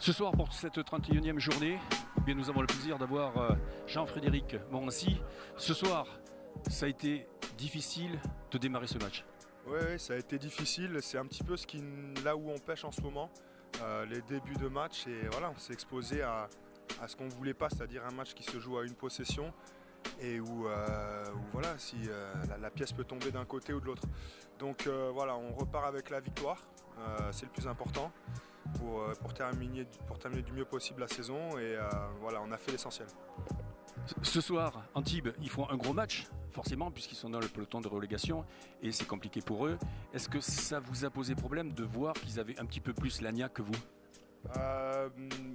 Ce soir, pour cette 31e journée, eh bien, nous avons le plaisir d'avoir Jean-Frédéric Morancy. Ce soir, ça a été difficile de démarrer ce match. Oui, ça a été difficile. C'est un petit peu là où on pêche en ce moment, les débuts de match. Et voilà, on s'est exposé à ce qu'on ne voulait pas, c'est-à-dire un match qui se joue à une possession et où voilà, si la pièce peut tomber d'un côté ou de l'autre. Donc voilà, on repart avec la victoire, c'est le plus important pour terminer du mieux possible la saison. Et voilà, on a fait l'essentiel. Ce soir, Antibes, ils font un gros match, forcément, puisqu'ils sont dans le peloton de relégation et c'est compliqué pour eux. Est-ce que ça vous a posé problème de voir qu'ils avaient un petit peu plus la niaque que vous ?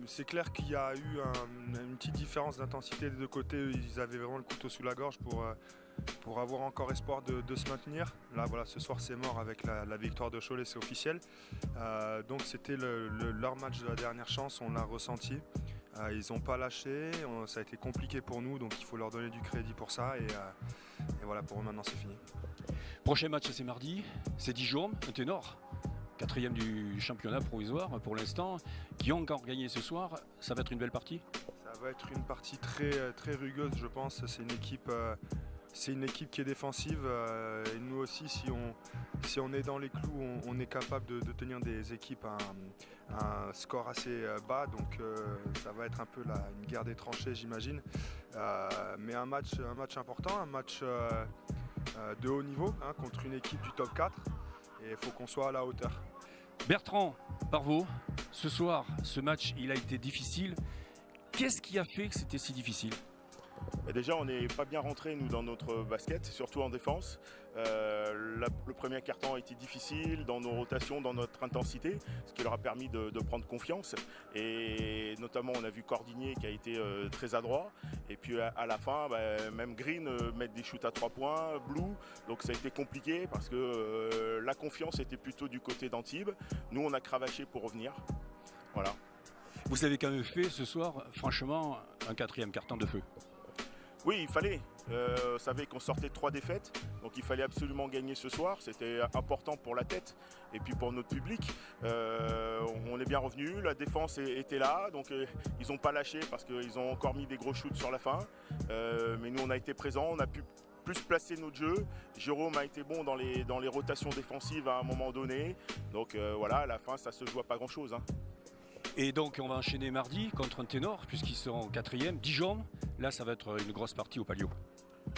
C'est clair qu'il y a eu une petite différence d'intensité des deux côtés. Ils avaient vraiment le couteau sous la gorge pour avoir encore espoir de se maintenir. Là, voilà, ce soir c'est mort avec la victoire de Cholet, c'est officiel. Donc c'était leur match de la dernière chance, on l'a ressenti. Ils n'ont pas lâché, ça a été compliqué pour nous, donc il faut leur donner du crédit pour ça. Et voilà, pour eux maintenant c'est fini. Prochain match c'est mardi, c'est Dijon, un ténor. 4e du championnat provisoire pour l'instant, qui ont encore gagné ce soir. Ça va être une belle partie ? Ça va être une partie très, très rugueuse, je pense. C'est une équipe qui est défensive. Et nous aussi, si on est dans les clous, on est capable de tenir des équipes à un score assez bas. Donc ça va être un peu une guerre des tranchées, j'imagine. Mais un match important, un match de haut niveau, contre une équipe du top 4. Et il faut qu'on soit à la hauteur. Bertrand Parvot, ce soir, ce match, il a été difficile. Qu'est-ce qui a fait que c'était si difficile ? Déjà, on n'est pas bien rentré nous dans notre basket, surtout en défense. Le premier quart-temps a été difficile dans nos rotations, dans notre intensité, ce qui leur a permis de prendre confiance. Et notamment, on a vu Cordinier qui a été très adroit. Et puis à la fin, même Green mettre des shoots à 3 points, Blue. Donc ça a été compliqué parce que la confiance était plutôt du côté d'Antibes. Nous, on a cravaché pour revenir. Voilà. Vous avez quand même fait ce soir, franchement, un 4e quart-temps de feu. Oui, il fallait. On savait qu'on sortait de 3 défaites, donc il fallait absolument gagner ce soir. C'était important pour la tête et puis pour notre public. On est bien revenu, la défense était là, donc ils n'ont pas lâché parce qu'ils ont encore mis des gros shoots sur la fin. Mais nous, on a été présents, on a pu plus placer notre jeu. Jérôme a été bon dans les rotations défensives à un moment donné. Donc voilà, à la fin, ça se joue à pas grand-chose. Et donc on va enchaîner mardi contre un ténor puisqu'ils seront 4e. Dijon, là ça va être une grosse partie au Palio.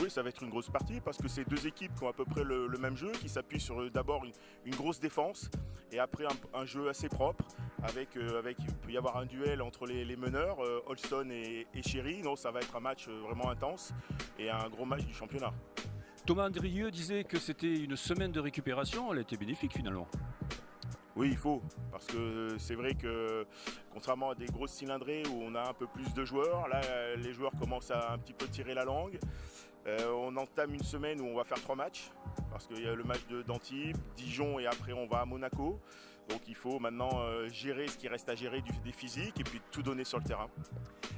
Oui, ça va être une grosse partie parce que c'est deux équipes qui ont à peu près le même jeu, qui s'appuient sur d'abord une grosse défense et après un jeu assez propre avec il peut y avoir un duel entre les meneurs, Olson et Chéry. Donc ça va être un match vraiment intense et un gros match du championnat. Thomas Andrieux disait que c'était une semaine de récupération, elle a été bénéfique finalement. Oui, il faut, parce que c'est vrai que contrairement à des grosses cylindrées où on a un peu plus de joueurs, là les joueurs commencent à un petit peu tirer la langue. On entame une semaine où on va faire 3 matchs, parce qu'il y a le match d'Antibes, Dijon et après on va à Monaco. Donc il faut maintenant gérer ce qui reste à gérer des physiques et puis tout donner sur le terrain.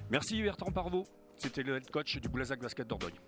Merci Bertrand Parvot, c'était le head coach du Boulazac Basket Dordogne.